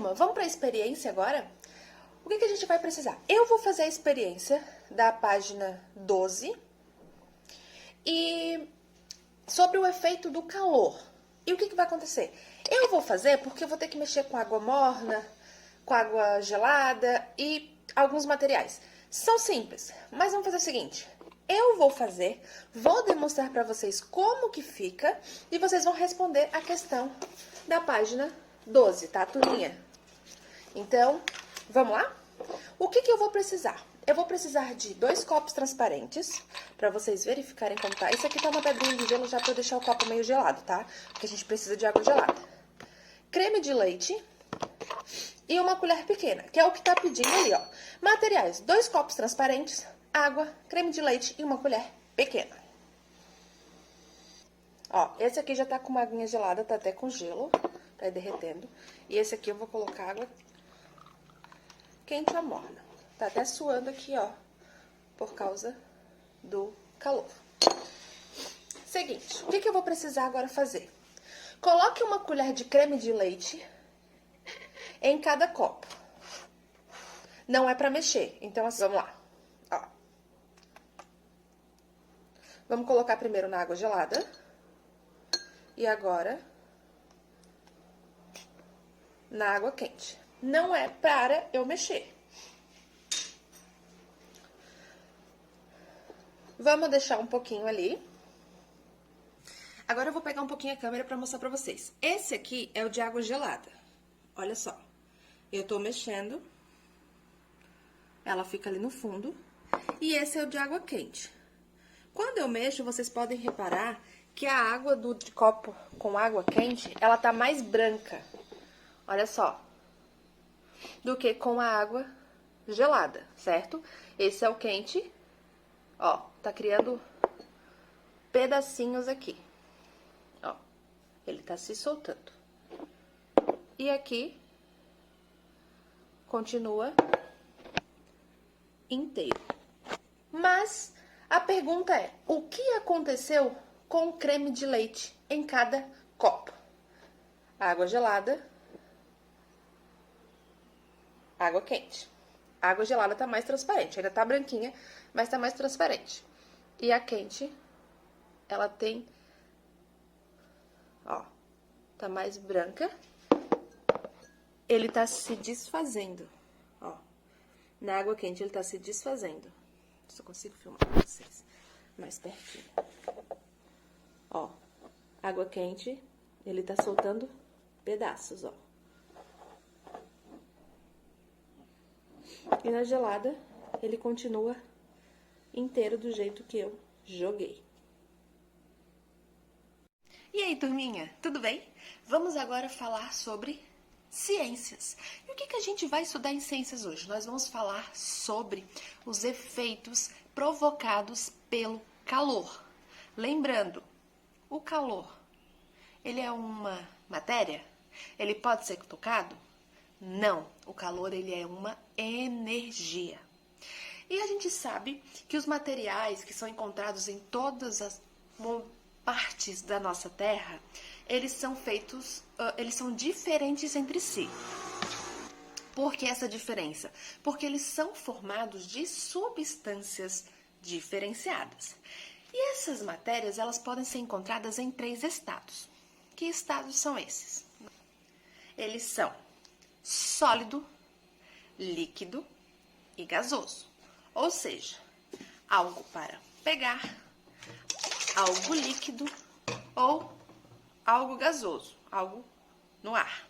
turma, vamos para a experiência agora? O que a gente vai precisar? Eu vou fazer a experiência da página 12 e sobre o efeito do calor. E o que vai acontecer? Eu vou fazer porque eu vou ter que mexer com água morna, com água gelada e alguns materiais. São simples, mas vamos fazer o seguinte. Eu vou demonstrar para vocês como que fica e vocês vão responder a questão da página 12, tá, turminha? Então, vamos lá? O que eu vou precisar? Eu vou precisar de 2 copos transparentes, para vocês verificarem como tá. Isso aqui tá uma pedrinha de gelo já para deixar o copo meio gelado, tá? Porque a gente precisa de água gelada. Creme de leite e uma colher pequena, que é o que tá pedindo ali, ó. Materiais: 2 copos transparentes, água, creme de leite e uma colher pequena. Ó, esse aqui já tá com uma aguinha gelada, tá até com gelo, tá aí derretendo. E esse aqui eu vou colocar água quente ou morna. Tá até suando aqui, ó, por causa do calor. Seguinte, o que eu vou precisar agora fazer? Coloque uma colher de creme de leite em cada copo. Não é pra mexer, então assim, vamos lá. Ó. Vamos colocar primeiro na água gelada. E agora na água quente. Não é para eu mexer. Vamos deixar um pouquinho ali. Agora eu vou pegar um pouquinho a câmera para mostrar para vocês. Esse aqui é o de água gelada. Olha só. Eu tô mexendo. Ela fica ali no fundo. E esse é o de água quente. Quando eu mexo, vocês podem reparar que a água de copo com água quente, ela tá mais branca. Olha só. Do que com a água gelada, certo? Esse é o quente. Ó, tá criando pedacinhos aqui. Ó, ele tá se soltando. E aqui continua inteiro. Mas a pergunta é: o que aconteceu com o creme de leite em cada copo? Água gelada, água quente. A água gelada tá mais transparente, ainda tá branquinha, mas tá mais transparente. E a quente, ela tem, ó, tá mais branca. Ele tá se desfazendo, ó. Na água quente ele tá se desfazendo. Se eu consigo filmar pra vocês mais pertinho. Ó, água quente, ele tá soltando pedaços, ó. E na gelada, ele continua inteiro do jeito que eu joguei. E aí, turminha, tudo bem? Vamos agora falar sobre ciências. E o que a gente vai estudar em ciências hoje? Nós vamos falar sobre os efeitos provocados pelo calor. Lembrando, o calor, ele é uma matéria? Ele pode ser tocado? Não, o calor ele é uma energia. E a gente sabe que os materiais que são encontrados em todas as partes da nossa Terra, eles são diferentes entre si. Por que essa diferença? Porque eles são formados de substâncias diferenciadas. E essas matérias, elas podem ser encontradas em 3 estados. Que estados são esses? Eles são sólido, líquido e gasoso. Ou seja, algo para pegar, algo líquido ou algo gasoso, algo no ar.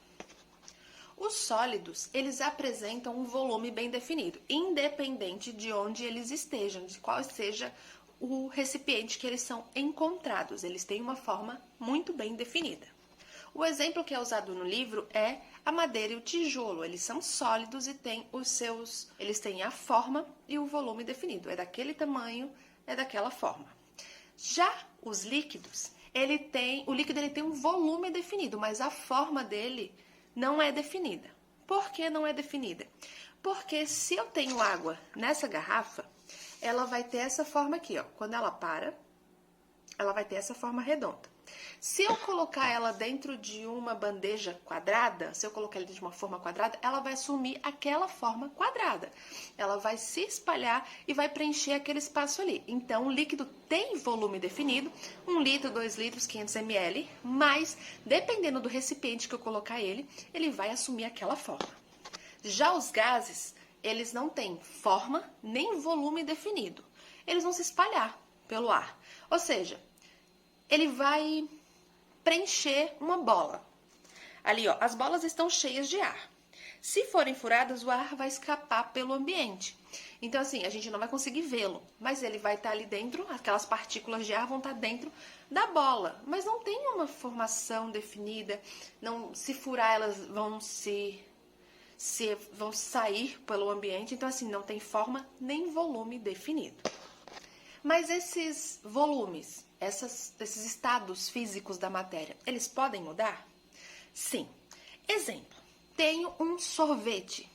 Os sólidos, eles apresentam um volume bem definido, independente de onde eles estejam, de qual seja o recipiente que eles são encontrados. Eles têm uma forma muito bem definida. O exemplo que é usado no livro é a madeira e o tijolo. Eles são sólidos e eles têm a forma e o volume definido. É daquele tamanho, é daquela forma. Já os líquidos, o líquido ele tem um volume definido, mas a forma dele não é definida. Por que não é definida? Porque se eu tenho água nessa garrafa, ela vai ter essa forma aqui, ó. Quando ela para, ela vai ter essa forma redonda. Se eu colocar ela dentro de uma bandeja quadrada, se eu colocar ela de uma forma quadrada, ela vai assumir aquela forma quadrada. Ela vai se espalhar e vai preencher aquele espaço ali. Então, o líquido tem volume definido, 1 litro, 2 litros, 500 ml, mas, dependendo do recipiente que eu colocar ele vai assumir aquela forma. Já os gases, eles não têm forma nem volume definido. Eles vão se espalhar pelo ar. Ou seja, ele vai preencher uma bola. Ali, ó, as bolas estão cheias de ar. Se forem furadas, o ar vai escapar pelo ambiente. Então, assim, a gente não vai conseguir vê-lo, mas ele vai estar ali dentro, aquelas partículas de ar vão estar dentro da bola. Mas não tem uma formação definida, não, se furar elas vão sair pelo ambiente, então assim, não tem forma nem volume definido. Mas esses volumes, esses estados físicos da matéria, eles podem mudar? Sim. Exemplo, tenho um sorvete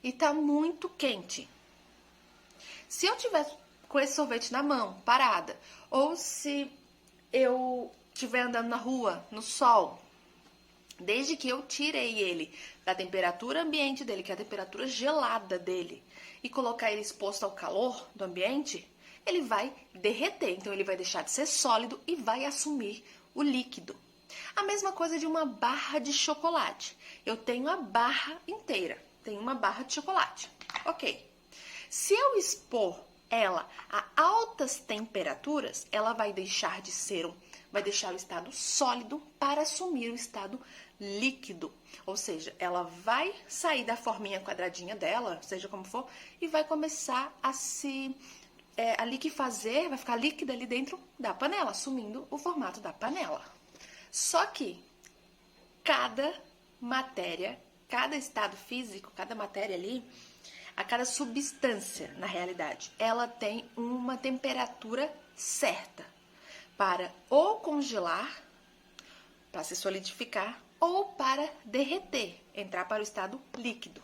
e está muito quente. Se eu tiver com esse sorvete na mão, parada, ou se eu estiver andando na rua, no sol, desde que eu tirei ele da temperatura ambiente dele, que é a temperatura gelada dele, e colocar ele exposto ao calor do ambiente, ele vai derreter. Então, ele vai deixar de ser sólido e vai assumir o líquido. A mesma coisa de uma barra de chocolate. Eu tenho a barra inteira, tenho uma barra de chocolate. Ok. Se eu expor ela a altas temperaturas, ela vai deixar de ser vai deixar o estado sólido para assumir o estado líquido. Ou seja, ela vai sair da forminha quadradinha dela, seja como for, e vai começar a liquefazer, vai ficar líquida ali dentro da panela, assumindo o formato da panela. Só que cada matéria, cada estado físico, cada matéria ali, a cada substância, na realidade, ela tem uma temperatura certa para ou congelar, para se solidificar, ou para derreter, entrar para o estado líquido.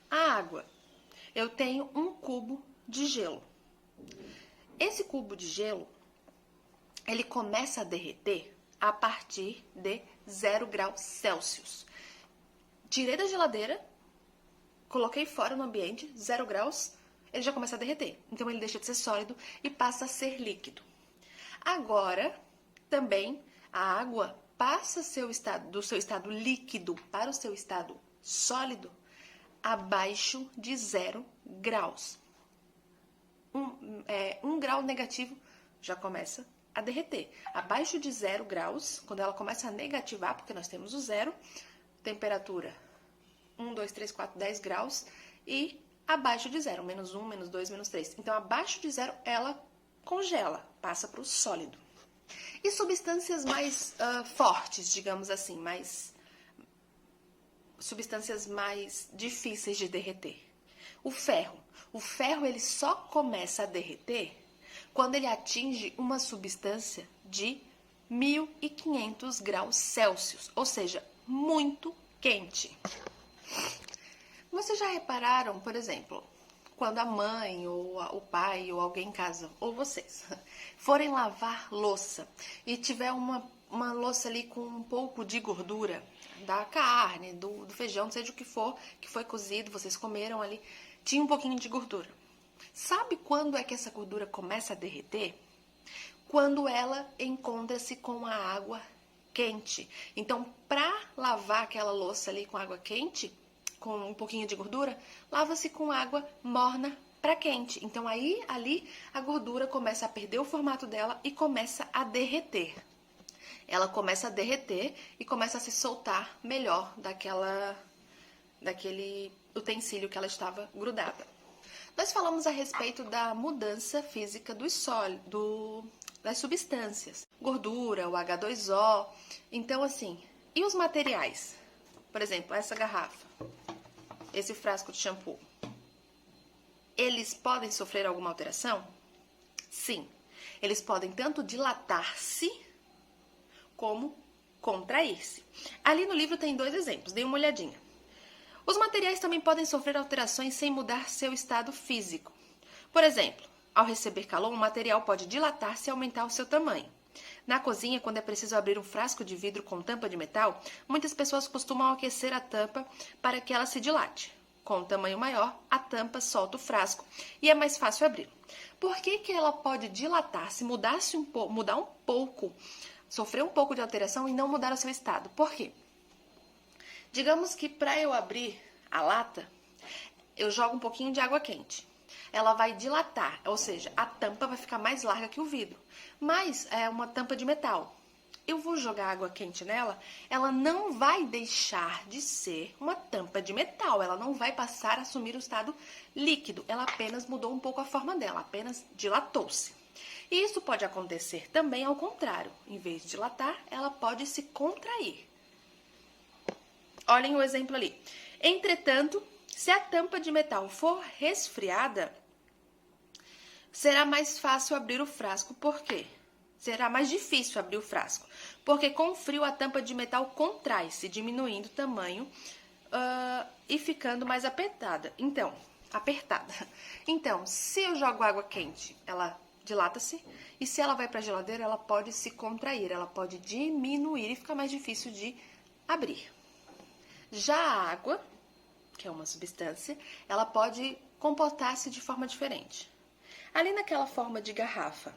A água, eu tenho um cubo de gelo. Esse cubo de gelo, ele começa a derreter a partir de 0 graus Celsius. Tirei da geladeira, coloquei fora no ambiente, 0 graus, ele já começa a derreter. Então, ele deixa de ser sólido e passa a ser líquido. Agora, também, a água passa do seu estado líquido para o seu estado sólido abaixo de 0 graus. Um grau negativo já começa a derreter. Abaixo de 0 graus, quando ela começa a negativar, porque nós temos o zero, temperatura 1, 2, 3, 4, 10 graus, e abaixo de 0, menos 1, menos 2, menos 3. Então, abaixo de 0, ela congela, passa para o sólido. E substâncias mais fortes, digamos assim, substâncias mais difíceis de derreter. O ferro. O ferro, ele só começa a derreter quando ele atinge uma substância de 1.500 graus Celsius, ou seja, muito quente. Vocês já repararam, por exemplo, quando a mãe ou o pai ou alguém em casa, ou vocês, forem lavar louça e tiver uma louça ali com um pouco de gordura da carne, do feijão, seja o que for, que foi cozido, vocês comeram ali, tinha um pouquinho de gordura. Sabe quando é que essa gordura começa a derreter? Quando ela encontra-se com a água quente. Então, para lavar aquela louça ali com água quente, com um pouquinho de gordura, lava-se com água morna para quente. Então, aí, ali, a gordura começa a perder o formato dela e começa a derreter. Ela começa a derreter e começa a se soltar melhor daquele utensílio que ela estava grudada. Nós falamos a respeito da mudança física das substâncias. Gordura, o H2O. Então, assim, e os materiais? Por exemplo, essa garrafa, esse frasco de shampoo. Eles podem sofrer alguma alteração? Sim. Eles podem tanto dilatar-se como contrair-se. Ali no livro tem 2 exemplos, dê uma olhadinha. Os materiais também podem sofrer alterações sem mudar seu estado físico. Por exemplo, Ao receber calor, o material pode dilatar-se e aumentar o seu tamanho. Na cozinha, quando é preciso abrir um frasco de vidro com tampa de metal, muitas pessoas costumam aquecer a tampa para que ela se dilate. Com um tamanho maior, a tampa solta o frasco e é mais fácil abrir. Por que ela pode dilatar-se, mudar um pouco, sofrer um pouco de alteração e não mudar o seu estado? Por quê? Digamos que para eu abrir a lata, eu jogo um pouquinho de água quente. Ela vai dilatar, ou seja, a tampa vai ficar mais larga que o vidro. Mas é uma tampa de metal. Eu vou jogar água quente nela, ela não vai deixar de ser uma tampa de metal. Ela não vai passar a assumir o estado líquido. Ela apenas mudou um pouco a forma dela, apenas dilatou-se. E isso pode acontecer também ao contrário. Em vez de dilatar, ela pode se contrair. Olhem o exemplo ali. Entretanto, se a tampa de metal for resfriada, será mais fácil abrir o frasco. Por quê? Será mais difícil abrir o frasco. Porque com o frio a tampa de metal contrai-se, diminuindo o tamanho e ficando mais apertada. Então, se eu jogo água quente, ela dilata-se. E se ela vai para a geladeira, ela pode se contrair, ela pode diminuir e ficar mais difícil de abrir. Já a água, que é uma substância, ela pode comportar-se de forma diferente. Ali naquela forma de garrafa,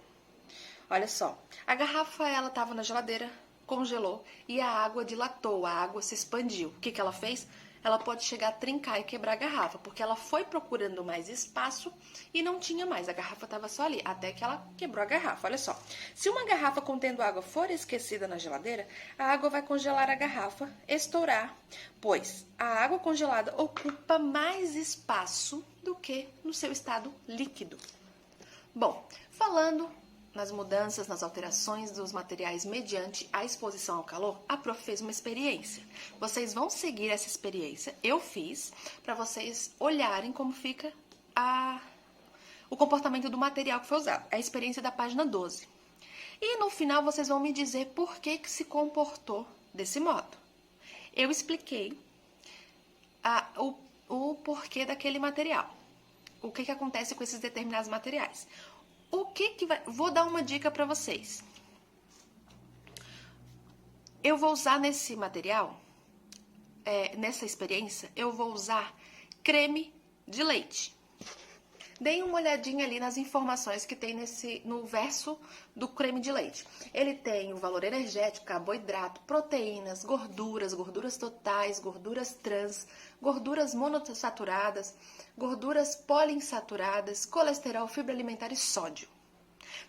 olha só, a garrafa ela estava na geladeira, congelou e a água dilatou, a água se expandiu. O que ela fez? Ela pode chegar a trincar e quebrar a garrafa, porque ela foi procurando mais espaço e não tinha mais, a garrafa estava só ali, até que ela quebrou a garrafa. Olha só, se uma garrafa contendo água for esquecida na geladeira, a água vai congelar a garrafa, estourar, pois a água congelada ocupa mais espaço do que no seu estado líquido. Bom, falando nas mudanças, nas alterações dos materiais mediante a exposição ao calor, a prof fez uma experiência. Vocês vão seguir essa experiência, eu fiz, para vocês olharem como fica o comportamento do material que foi usado. É a experiência da página 12. E no final vocês vão me dizer por que se comportou desse modo. Eu expliquei o porquê daquele material. O que acontece com esses determinados materiais. Vou dar uma dica para vocês. Eu vou usar nesse material, nessa experiência, eu vou usar creme de leite. Deem uma olhadinha ali nas informações que tem no verso do creme de leite. Ele tem o valor energético, carboidrato, proteínas, gorduras totais, gorduras trans, gorduras monossaturadas, gorduras poliinsaturadas, colesterol, fibra alimentar e sódio.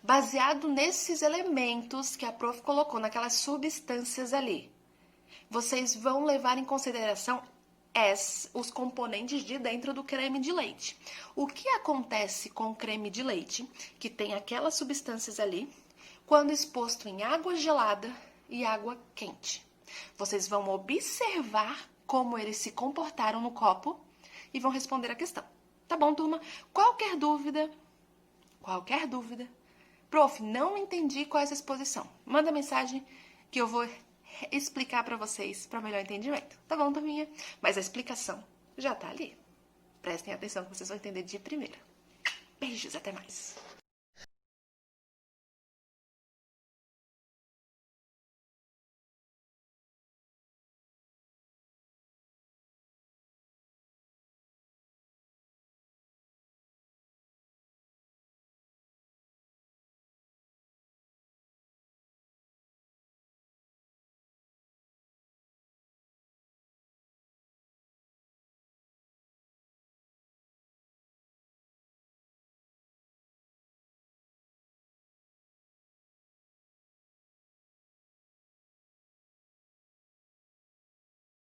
Baseado nesses elementos que a prof colocou, naquelas substâncias ali, vocês vão levar em consideração os componentes de dentro do creme de leite. O que acontece com o creme de leite, que tem aquelas substâncias ali, quando exposto em água gelada e água quente? Vocês vão observar como eles se comportaram no copo e vão responder a questão. Tá bom, turma? Qualquer dúvida, prof, não entendi qual é essa exposição. Manda mensagem que eu vou explicar para vocês para melhor entendimento. Tá bom, turminha? Mas a explicação já tá ali. Prestem atenção que vocês vão entender de primeira. Beijos, até mais.